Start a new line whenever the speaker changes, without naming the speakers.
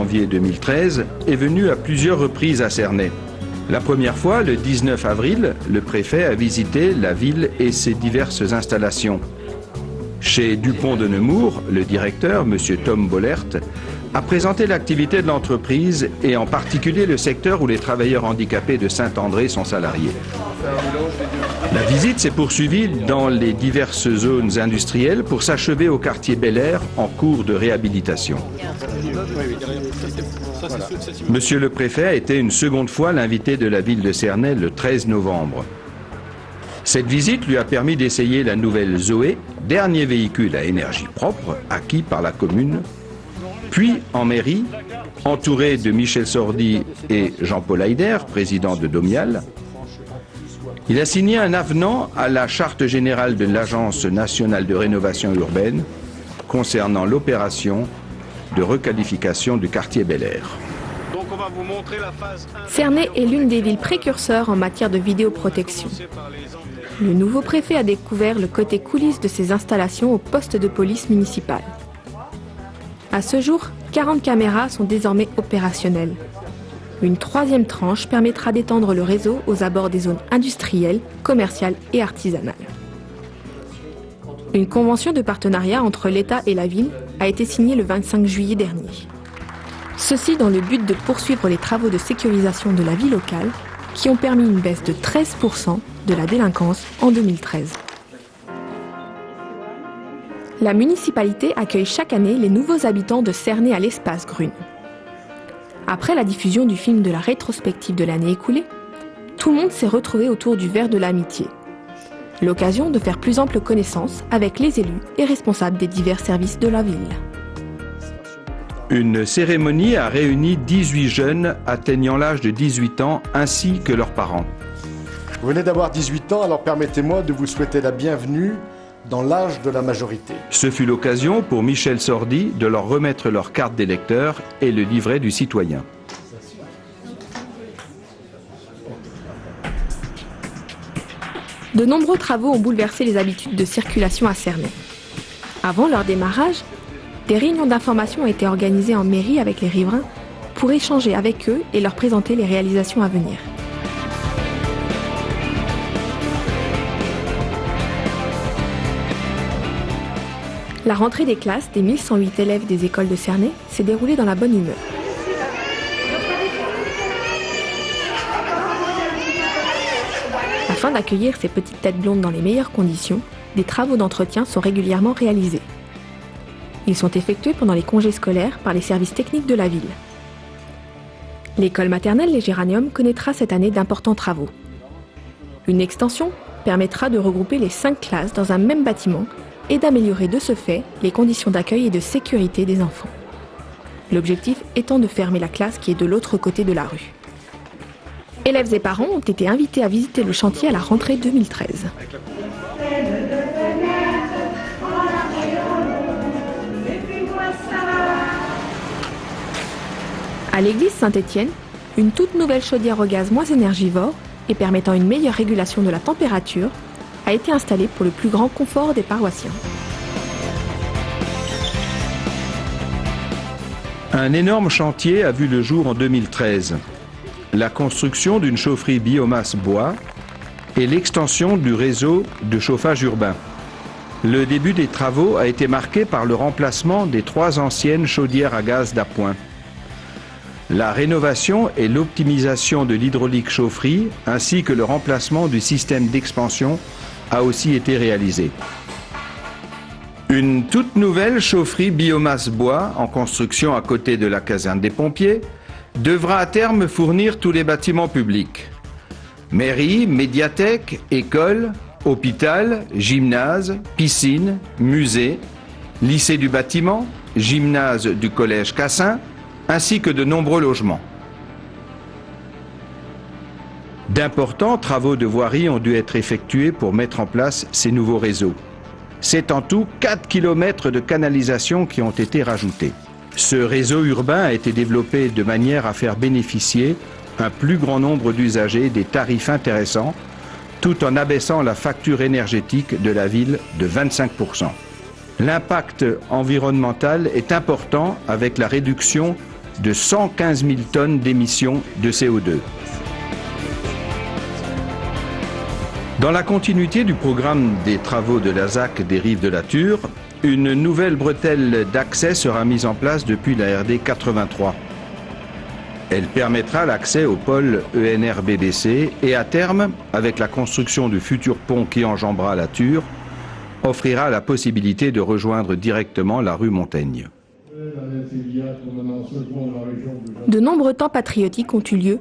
janvier 2013, est venu à plusieurs reprises à Cernay. La première fois, le 19 avril, le préfet a visité la ville et ses diverses installations. Chez Dupont de Nemours, le directeur, M. Tom Bollert, a présenté l'activité de l'entreprise et en particulier le secteur où les travailleurs handicapés de Saint-André sont salariés. La visite s'est poursuivie dans les diverses zones industrielles pour s'achever au quartier Bel Air en cours de réhabilitation. Monsieur le préfet a été une seconde fois l'invité de la ville de Cernay le 13 novembre. Cette visite lui a permis d'essayer la nouvelle Zoé, dernier véhicule à énergie propre acquis par la commune. Puis, en mairie, entouré de Michel Sordi et Jean-Paul Heider, président de Domial, il a signé un avenant à la charte générale de l'Agence nationale de rénovation urbaine concernant l'opération de requalification du quartier Bel Air.
Cernay est l'une des villes précurseurs en matière de vidéoprotection. Le nouveau préfet a découvert le côté coulisses de ses installations au poste de police municipal. À ce jour, 40 caméras sont désormais opérationnelles. Une troisième tranche permettra d'étendre le réseau aux abords des zones industrielles, commerciales et artisanales. Une convention de partenariat entre l'État et la ville a été signée le 25 juillet dernier. Ceci dans le but de poursuivre les travaux de sécurisation de la vie locale qui ont permis une baisse de 13% de la délinquance en 2013. La municipalité accueille chaque année les nouveaux habitants de Cernay à l'espace Grune. Après la diffusion du film de la rétrospective de l'année écoulée, tout le monde s'est retrouvé autour du verre de l'amitié. L'occasion de faire plus ample connaissance avec les élus et responsables des divers services de la ville.
Une cérémonie a réuni 18 jeunes atteignant l'âge de 18 ans ainsi que leurs parents.
Vous venez d'avoir 18 ans, alors permettez-moi de vous souhaiter la bienvenue dans l'âge de la majorité.
Ce fut l'occasion pour Michel Sordi de leur remettre leur carte d'électeur et le livret du citoyen.
De nombreux travaux ont bouleversé les habitudes de circulation à Cernay. Avant leur démarrage, des réunions d'information ont été organisées en mairie avec les riverains pour échanger avec eux et leur présenter les réalisations à venir. La rentrée des classes des 1108 élèves des écoles de Cernay s'est déroulée dans la bonne humeur. Afin d'accueillir ces petites têtes blondes dans les meilleures conditions, des travaux d'entretien sont régulièrement réalisés. Ils sont effectués pendant les congés scolaires par les services techniques de la ville. L'école maternelle Les Géraniums connaîtra cette année d'importants travaux. Une extension permettra de regrouper les 5 classes dans un même bâtiment et d'améliorer de ce fait les conditions d'accueil et de sécurité des enfants. L'objectif étant de fermer la classe qui est de l'autre côté de la rue. Élèves et parents ont été invités à visiter le chantier à la rentrée 2013. À l'église Saint-Étienne, une toute nouvelle chaudière au gaz moins énergivore et permettant une meilleure régulation de la température a été installée pour le plus grand confort des paroissiens.
Un énorme chantier a vu le jour en 2013. La construction d'une chaufferie biomasse bois et l'extension du réseau de chauffage urbain. Le début des travaux a été marqué par le remplacement des 3 anciennes chaudières à gaz d'appoint. La rénovation et l'optimisation de l'hydraulique chaufferie ainsi que le remplacement du système d'expansion a aussi été réalisé. Une toute nouvelle chaufferie biomasse bois en construction à côté de la caserne des pompiers devra à terme fournir tous les bâtiments publics. Mairie, médiathèque, école, hôpital, gymnase, piscine, musée, lycée du bâtiment, gymnase du collège Cassin, ainsi que de nombreux logements. D'importants travaux de voirie ont dû être effectués pour mettre en place ces nouveaux réseaux. C'est en tout 4 km de canalisation qui ont été rajoutés. Ce réseau urbain a été développé de manière à faire bénéficier un plus grand nombre d'usagers des tarifs intéressants, tout en abaissant la facture énergétique de la ville de 25%. L'impact environnemental est important avec la réduction de 115 000 tonnes d'émissions de CO2. Dans la continuité du programme des travaux de la ZAC des Rives de la Thur, une nouvelle bretelle d'accès sera mise en place depuis la RD 83. Elle permettra l'accès au pôle ENR-BBC et à terme, avec la construction du futur pont qui enjambera la Thur, offrira la possibilité de rejoindre directement la rue Montaigne.
De nombreux temps patriotiques ont eu lieu